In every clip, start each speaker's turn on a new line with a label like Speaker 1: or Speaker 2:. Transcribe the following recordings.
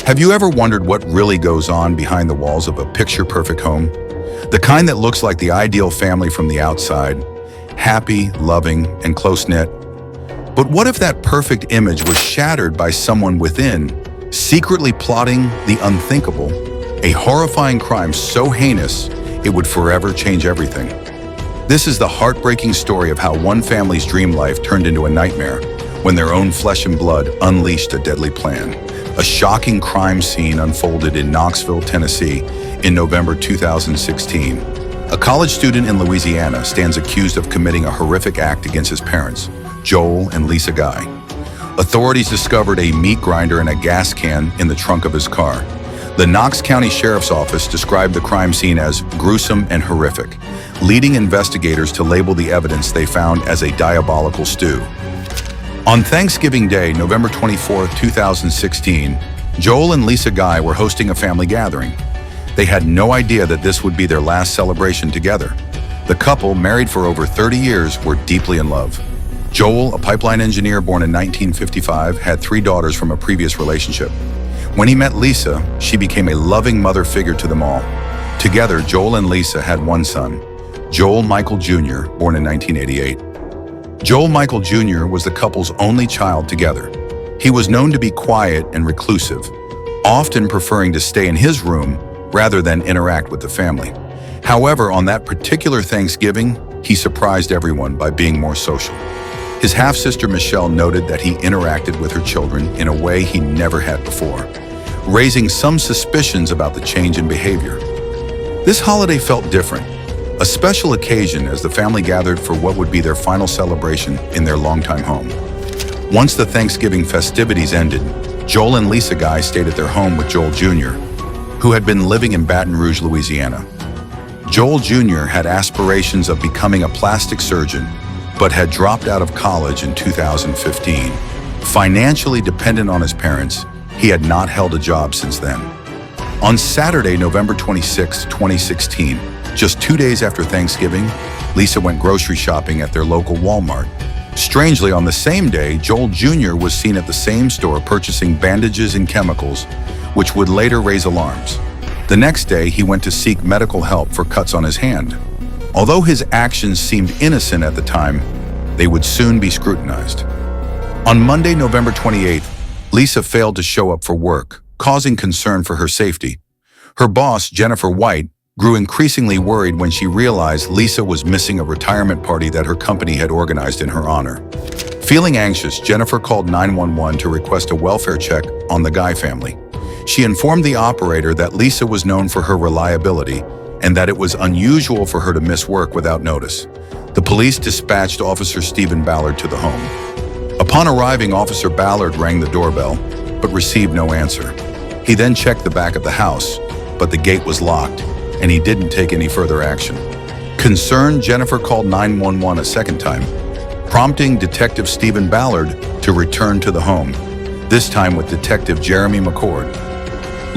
Speaker 1: Have you ever wondered what really goes on behind the walls of a picture-perfect home? The kind that looks like the ideal family from the outside, happy, loving, and close-knit. But what if that perfect image was shattered by someone within, secretly plotting the unthinkable, a horrifying crime so heinous it would forever change everything? This is the heartbreaking story of how one family's dream life turned into a nightmare when their own flesh and blood unleashed a deadly plan. A shocking crime scene unfolded in Knoxville, Tennessee in November 2016. A college student in Louisiana stands accused of committing a horrific act against his parents, Joel and Lisa Guy. Authorities discovered a meat grinder and a gas can in the trunk of his car. The Knox County Sheriff's Office described the crime scene as gruesome and horrific, leading investigators to label the evidence they found as a diabolical stew. On Thanksgiving Day, November 24, 2016, Joel and Lisa Guy were hosting a family gathering. They had no idea that this would be their last celebration together. The couple, married for over 30 years, were deeply in love. Joel, a pipeline engineer born in 1955, had 3 daughters from a previous relationship. When he met Lisa, she became a loving mother figure to them all. Together, Joel and Lisa had one son, Joel Michael Jr., born in 1988. Joel Michael Jr. was the couple's only child together. He was known to be quiet and reclusive, often preferring to stay in his room rather than interact with the family. However, on that particular Thanksgiving, he surprised everyone by being more social. His half-sister Michelle noted that he interacted with her children in a way he never had before, raising some suspicions about the change in behavior. This holiday felt different, a special occasion as the family gathered for what would be their final celebration in their longtime home. Once the Thanksgiving festivities ended, Joel and Lisa Guy stayed at their home with Joel Jr., who had been living in Baton Rouge, Louisiana. Joel Jr. had aspirations of becoming a plastic surgeon, but had dropped out of college in 2015. Financially dependent on his parents, he had not held a job since then. On Saturday, November 26, 2016, just 2 days after Thanksgiving, Lisa went grocery shopping at their local Walmart. Strangely, on the same day, Joel Jr. was seen at the same store purchasing bandages and chemicals, which would later raise alarms. The next day, he went to seek medical help for cuts on his hand. Although his actions seemed innocent at the time, they would soon be scrutinized. On Monday, November 28th, Lisa failed to show up for work, causing concern for her safety. Her boss, Jennifer White, grew increasingly worried when she realized Lisa was missing a retirement party that her company had organized in her honor. Feeling anxious, Jennifer called 911 to request a welfare check on the Guy family. She informed the operator that Lisa was known for her reliability and that it was unusual for her to miss work without notice. The police dispatched Officer Stephen Ballard to the home. Upon arriving, Officer Ballard rang the doorbell, but received no answer. He then checked the back of the house, but the gate was locked, and he didn't take any further action. Concerned, Jennifer called 911 a second time, prompting Detective Stephen Ballard to return to the home, this time with Detective Jeremy McCord.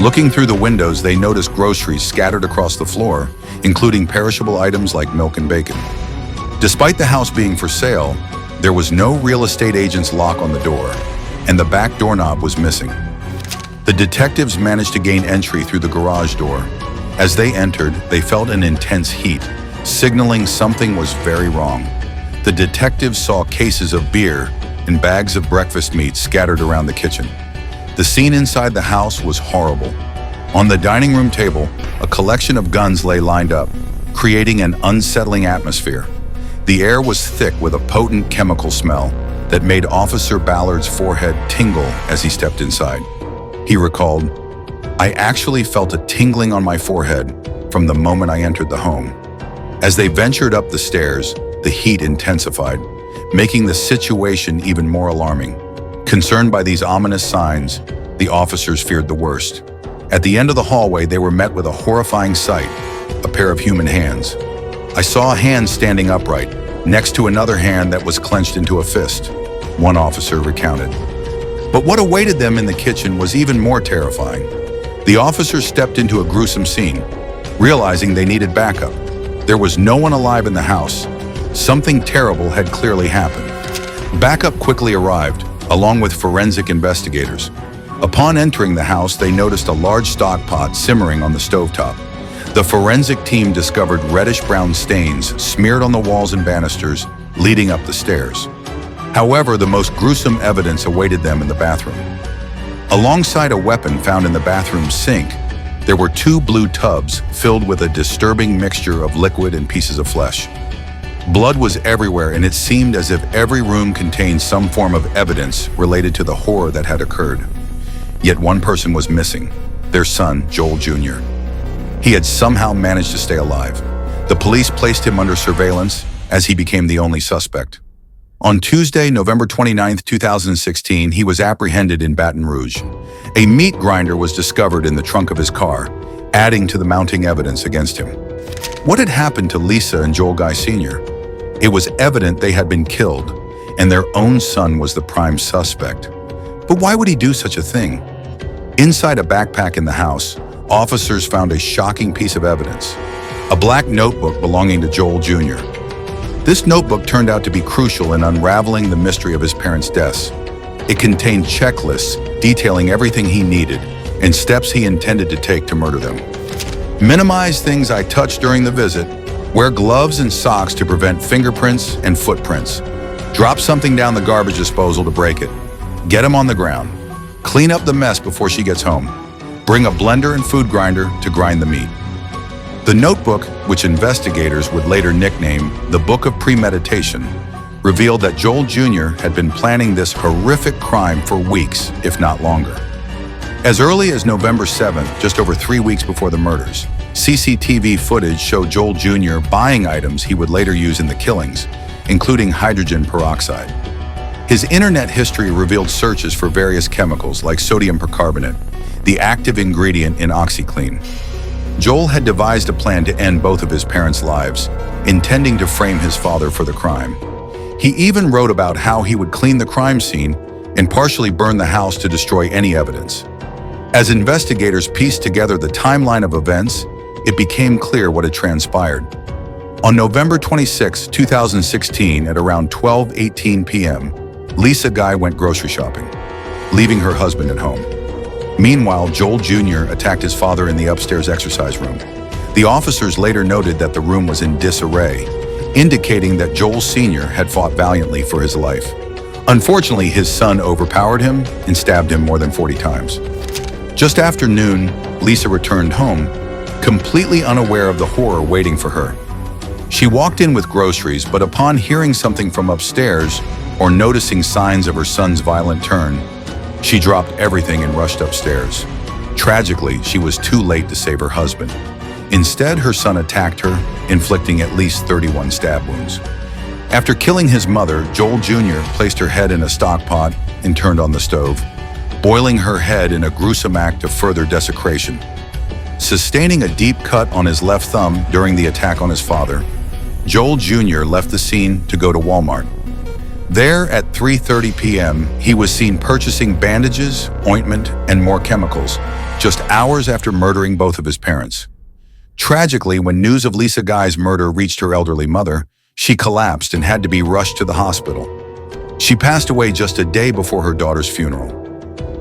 Speaker 1: Looking through the windows, they noticed groceries scattered across the floor, including perishable items like milk and bacon. Despite the house being for sale, there was no real estate agent's lock on the door, and the back doorknob was missing. The detectives managed to gain entry through the garage door. As they entered, they felt an intense heat, signaling something was very wrong. The detectives saw cases of beer and bags of breakfast meat scattered around the kitchen. The scene inside the house was horrible. On the dining room table, a collection of guns lay lined up, creating an unsettling atmosphere. The air was thick with a potent chemical smell that made Officer Ballard's forehead tingle as he stepped inside. He recalled, "I actually felt a tingling on my forehead from the moment I entered the home." As they ventured up the stairs, the heat intensified, making the situation even more alarming. Concerned by these ominous signs, the officers feared the worst. At the end of the hallway, they were met with a horrifying sight, a pair of human hands. "I saw a hand standing upright, next to another hand that was clenched into a fist," one officer recounted. But what awaited them in the kitchen was even more terrifying. The officers stepped into a gruesome scene, realizing they needed backup. There was no one alive in the house. Something terrible had clearly happened. Backup quickly arrived, along with forensic investigators. Upon entering the house, they noticed a large stock pot simmering on the stovetop. The forensic team discovered reddish-brown stains smeared on the walls and banisters leading up the stairs. However, the most gruesome evidence awaited them in the bathroom. Alongside a weapon found in the bathroom sink, there were 2 blue tubs filled with a disturbing mixture of liquid and pieces of flesh. Blood was everywhere, and it seemed as if every room contained some form of evidence related to the horror that had occurred. Yet one person was missing, their son, Joel Jr. He had somehow managed to stay alive. The police placed him under surveillance as he became the only suspect. On Tuesday, November 29, 2016, he was apprehended in Baton Rouge. A meat grinder was discovered in the trunk of his car, adding to the mounting evidence against him. What had happened to Lisa and Joel Guy Sr.? It was evident they had been killed, and their own son was the prime suspect. But why would he do such a thing? Inside a backpack in the house, officers found a shocking piece of evidence: a black notebook belonging to Joel Jr. This notebook turned out to be crucial in unraveling the mystery of his parents' deaths. It contained checklists detailing everything he needed and steps he intended to take to murder them. Minimize things I touched during the visit. Wear gloves and socks to prevent fingerprints and footprints. Drop something down the garbage disposal to break it. Get him on the ground. Clean up the mess before she gets home. Bring a blender and food grinder to grind the meat. The notebook, which investigators would later nickname the Book of Premeditation, revealed that Joel Jr. had been planning this horrific crime for weeks, if not longer. As early as November 7th, just over 3 weeks before the murders, CCTV footage showed Joel Jr. buying items he would later use in the killings, including hydrogen peroxide. His internet history revealed searches for various chemicals like sodium percarbonate, the active ingredient in OxyClean. Joel had devised a plan to end both of his parents' lives, intending to frame his father for the crime. He even wrote about how he would clean the crime scene and partially burn the house to destroy any evidence. As investigators pieced together the timeline of events, it became clear what had transpired. On November 26, 2016, at around 12:18 p.m., Lisa Guy went grocery shopping, leaving her husband at home. Meanwhile, Joel Jr. attacked his father in the upstairs exercise room. The officers later noted that the room was in disarray, indicating that Joel Sr. had fought valiantly for his life. Unfortunately, his son overpowered him and stabbed him more than 40 times. Just after noon, Lisa returned home, completely unaware of the horror waiting for her. She walked in with groceries, but upon hearing something from upstairs or noticing signs of her son's violent turn, she dropped everything and rushed upstairs. Tragically, she was too late to save her husband. Instead, her son attacked her, inflicting at least 31 stab wounds. After killing his mother, Joel Jr. placed her head in a stock pot and turned on the stove, boiling her head in a gruesome act of further desecration. Sustaining a deep cut on his left thumb during the attack on his father, Joel Jr. left the scene to go to Walmart. There, at 3:30 p.m., he was seen purchasing bandages, ointment, and more chemicals, just hours after murdering both of his parents. Tragically, when news of Lisa Guy's murder reached her elderly mother, she collapsed and had to be rushed to the hospital. She passed away just a day before her daughter's funeral.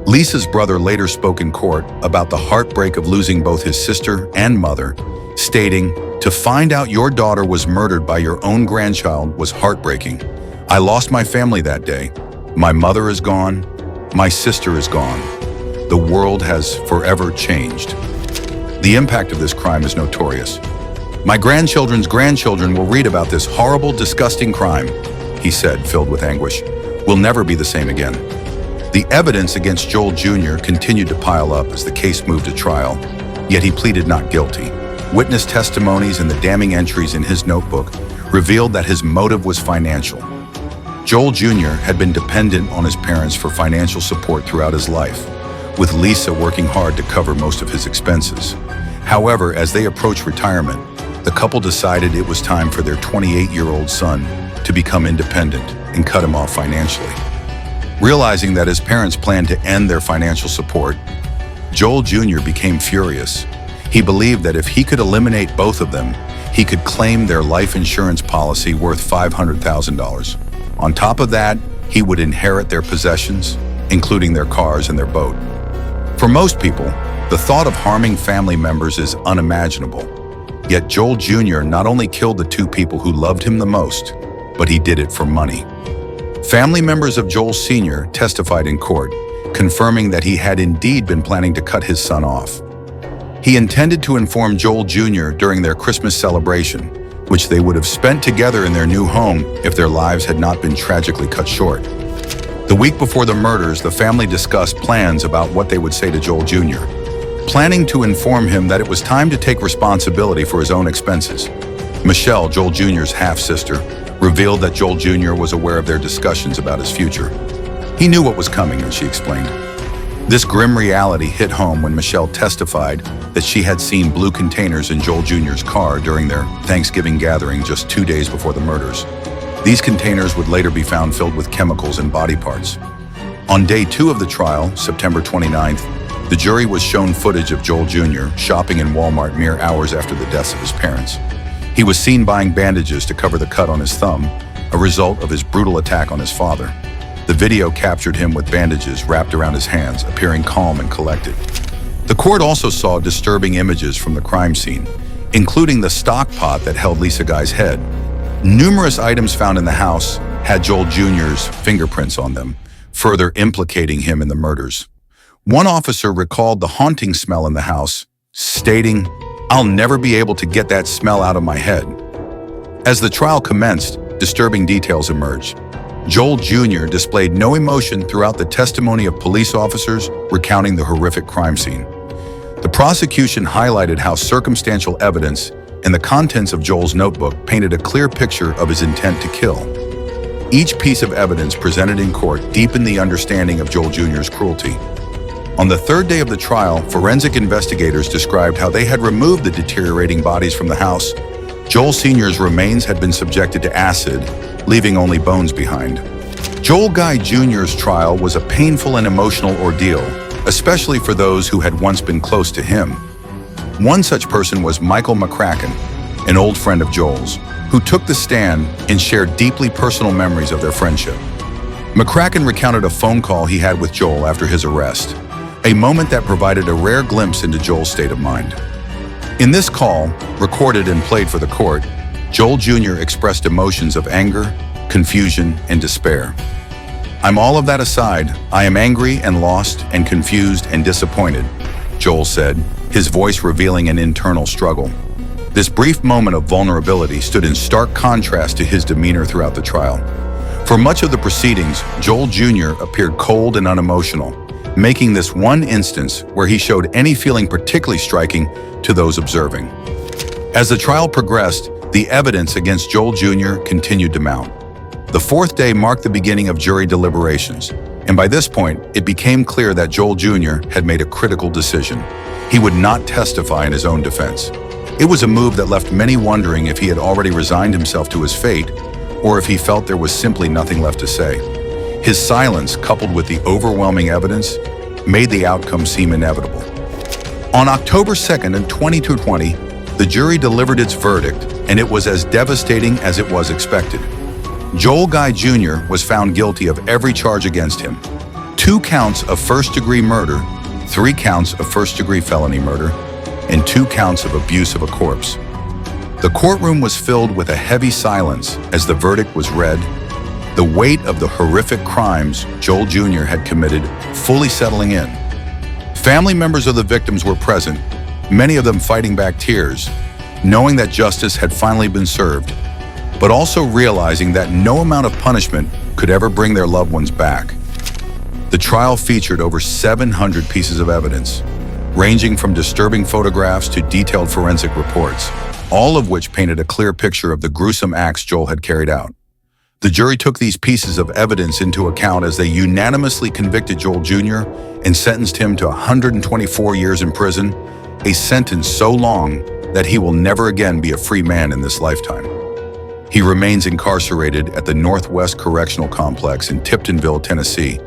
Speaker 1: Lisa's brother later spoke in court about the heartbreak of losing both his sister and mother, stating, "To find out your daughter was murdered by your own grandchild was heartbreaking. I lost my family that day. My mother is gone. My sister is gone. The world has forever changed." The impact of this crime is notorious. "My grandchildren's grandchildren will read about this horrible, disgusting crime," he said, filled with anguish. "We'll never be the same again." The evidence against Joel Jr. continued to pile up as the case moved to trial, yet he pleaded not guilty. Witness testimonies and the damning entries in his notebook revealed that his motive was financial. Joel Jr. had been dependent on his parents for financial support throughout his life, with Lisa working hard to cover most of his expenses. However, as they approached retirement, the couple decided it was time for their 28-year-old son to become independent and cut him off financially. Realizing that his parents planned to end their financial support, Joel Jr. became furious. He believed that if he could eliminate both of them, he could claim their life insurance policy worth $500,000. On top of that, he would inherit their possessions, including their cars and their boat. For most people, the thought of harming family members is unimaginable. Yet Joel Jr. not only killed the two people who loved him the most, but he did it for money. Family members of Joel Sr. testified in court, confirming that he had indeed been planning to cut his son off. He intended to inform Joel Jr. during their Christmas celebration, which they would have spent together in their new home if their lives had not been tragically cut short. The week before the murders, the family discussed plans about what they would say to Joel Jr., planning to inform him that it was time to take responsibility for his own expenses. Michelle, Joel Jr.'s half-sister, revealed that Joel Jr. was aware of their discussions about his future. He knew what was coming, as she explained. This grim reality hit home when Michelle testified that she had seen blue containers in Joel Jr.'s car during their Thanksgiving gathering just 2 days before the murders. These containers would later be found filled with chemicals and body parts. On day 2 of the trial, September 29th, the jury was shown footage of Joel Jr. shopping in Walmart mere hours after the deaths of his parents. He was seen buying bandages to cover the cut on his thumb, a result of his brutal attack on his father. The video captured him with bandages wrapped around his hands, appearing calm and collected. The court also saw disturbing images from the crime scene, including the stock pot that held Lisa Guy's head. Numerous items found in the house had Joel Jr.'s fingerprints on them, further implicating him in the murders. One officer recalled the haunting smell in the house, stating, "I'll never be able to get that smell out of my head." As the trial commenced, disturbing details emerged. Joel Jr. displayed no emotion throughout the testimony of police officers recounting the horrific crime scene. The prosecution highlighted how circumstantial evidence and the contents of Joel's notebook painted a clear picture of his intent to kill. Each piece of evidence presented in court deepened the understanding of Joel Jr.'s cruelty. On the 3rd day of the trial, forensic investigators described how they had removed the deteriorating bodies from the house. Joel Sr.'s remains had been subjected to acid, leaving only bones behind. Joel Guy Jr.'s trial was a painful and emotional ordeal, especially for those who had once been close to him. One such person was Michael McCracken, an old friend of Joel's, who took the stand and shared deeply personal memories of their friendship. McCracken recounted a phone call he had with Joel after his arrest, a moment that provided a rare glimpse into Joel's state of mind. In this call, recorded and played for the court, Joel Jr. expressed emotions of anger, confusion, and despair. "I'm all of that aside. I am angry and lost and confused and disappointed," Joel said, his voice revealing an internal struggle. This brief moment of vulnerability stood in stark contrast to his demeanor throughout the trial. For much of the proceedings, Joel Jr. appeared cold and unemotional, making this one instance where he showed any feeling particularly striking to those observing. As the trial progressed, the evidence against Joel Jr. continued to mount. The 4th day marked the beginning of jury deliberations, and by this point, it became clear that Joel Jr. had made a critical decision. He would not testify in his own defense. It was a move that left many wondering if he had already resigned himself to his fate, or if he felt there was simply nothing left to say. His silence, coupled with the overwhelming evidence, made the outcome seem inevitable. On October 2nd, 2020, the jury delivered its verdict, and it was as devastating as it was expected. Joel Guy Jr. was found guilty of every charge against him: 2 counts of first-degree murder, 3 counts of first-degree felony murder, and 2 counts of abuse of a corpse. The courtroom was filled with a heavy silence as the verdict was read, the weight of the horrific crimes Joel Jr. had committed fully settling in. Family members of the victims were present, many of them fighting back tears, knowing that justice had finally been served, but also realizing that no amount of punishment could ever bring their loved ones back. The trial featured over 700 pieces of evidence, ranging from disturbing photographs to detailed forensic reports, all of which painted a clear picture of the gruesome acts Joel had carried out. The jury took these pieces of evidence into account as they unanimously convicted Joel Jr. and sentenced him to 124 years in prison, a sentence so long that he will never again be a free man in this lifetime. He remains incarcerated at the Northwest Correctional Complex in Tiptonville, Tennessee,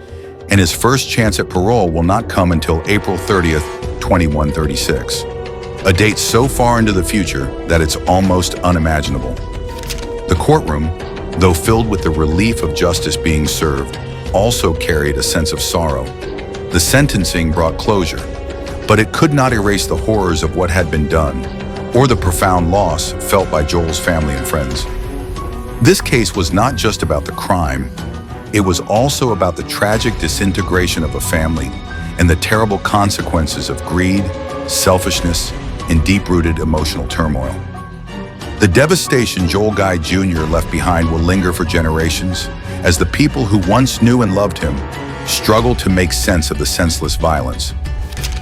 Speaker 1: and his first chance at parole will not come until April 30th, 2136, a date so far into the future that it's almost unimaginable. The courtroom, though filled with the relief of justice being served, also carried a sense of sorrow. The sentencing brought closure, but it could not erase the horrors of what had been done or the profound loss felt by Joel's family and friends. This case was not just about the crime, it was also about the tragic disintegration of a family and the terrible consequences of greed, selfishness, and deep-rooted emotional turmoil. The devastation Joel Guy Jr. left behind will linger for generations as the people who once knew and loved him struggle to make sense of the senseless violence.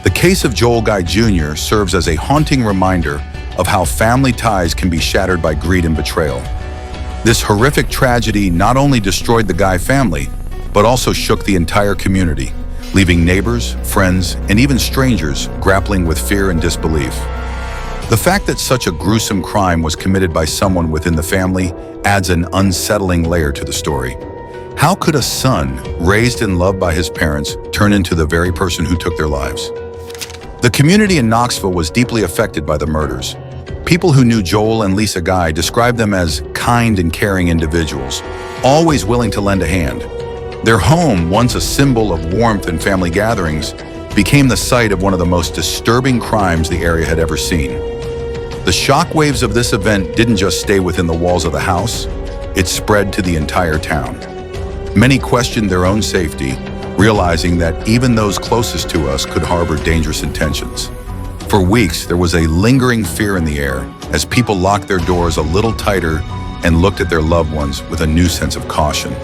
Speaker 1: The case of Joel Guy Jr. serves as a haunting reminder of how family ties can be shattered by greed and betrayal. This horrific tragedy not only destroyed the Guy family, but also shook the entire community, leaving neighbors, friends, and even strangers grappling with fear and disbelief. The fact that such a gruesome crime was committed by someone within the family adds an unsettling layer to the story. How could a son, raised and loved by his parents, turn into the very person who took their lives? The community in Knoxville was deeply affected by the murders. People who knew Joel and Lisa Guy described them as kind and caring individuals, always willing to lend a hand. Their home, once a symbol of warmth and family gatherings, became the site of one of the most disturbing crimes the area had ever seen. The shockwaves of this event didn't just stay within the walls of the house, it spread to the entire town. Many questioned their own safety, realizing that even those closest to us could harbor dangerous intentions. For weeks, there was a lingering fear in the air as people locked their doors a little tighter and looked at their loved ones with a new sense of caution.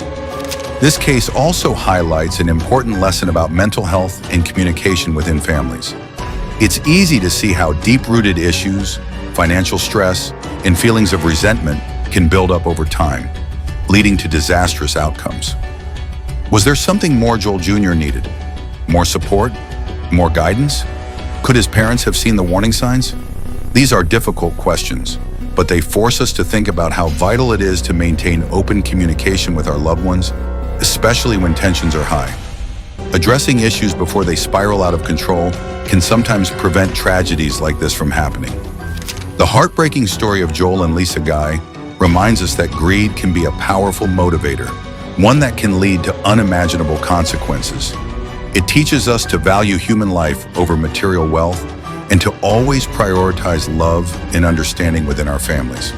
Speaker 1: This case also highlights an important lesson about mental health and communication within families. It's easy to see how deep-rooted issues, financial stress, and feelings of resentment can build up over time, leading to disastrous outcomes. Was there something more Joel Jr. needed? More support? More guidance? Could his parents have seen the warning signs? These are difficult questions, but they force us to think about how vital it is to maintain open communication with our loved ones, especially when tensions are high. Addressing issues before they spiral out of control can sometimes prevent tragedies like this from happening. The heartbreaking story of Joel and Lisa Guy reminds us that greed can be a powerful motivator, one that can lead to unimaginable consequences. It teaches us to value human life over material wealth and to always prioritize love and understanding within our families.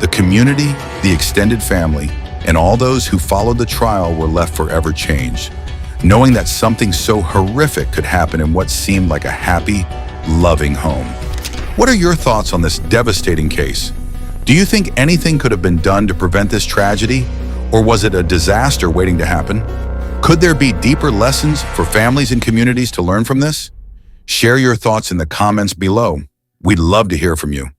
Speaker 1: The community, the extended family, and all those who followed the trial were left forever changed, knowing that something so horrific could happen in what seemed like a happy, loving home. What are your thoughts on this devastating case? Do you think anything could have been done to prevent this tragedy, or was it a disaster waiting to happen? Could there be deeper lessons for families and communities to learn from this? Share your thoughts in the comments below. We'd love to hear from you.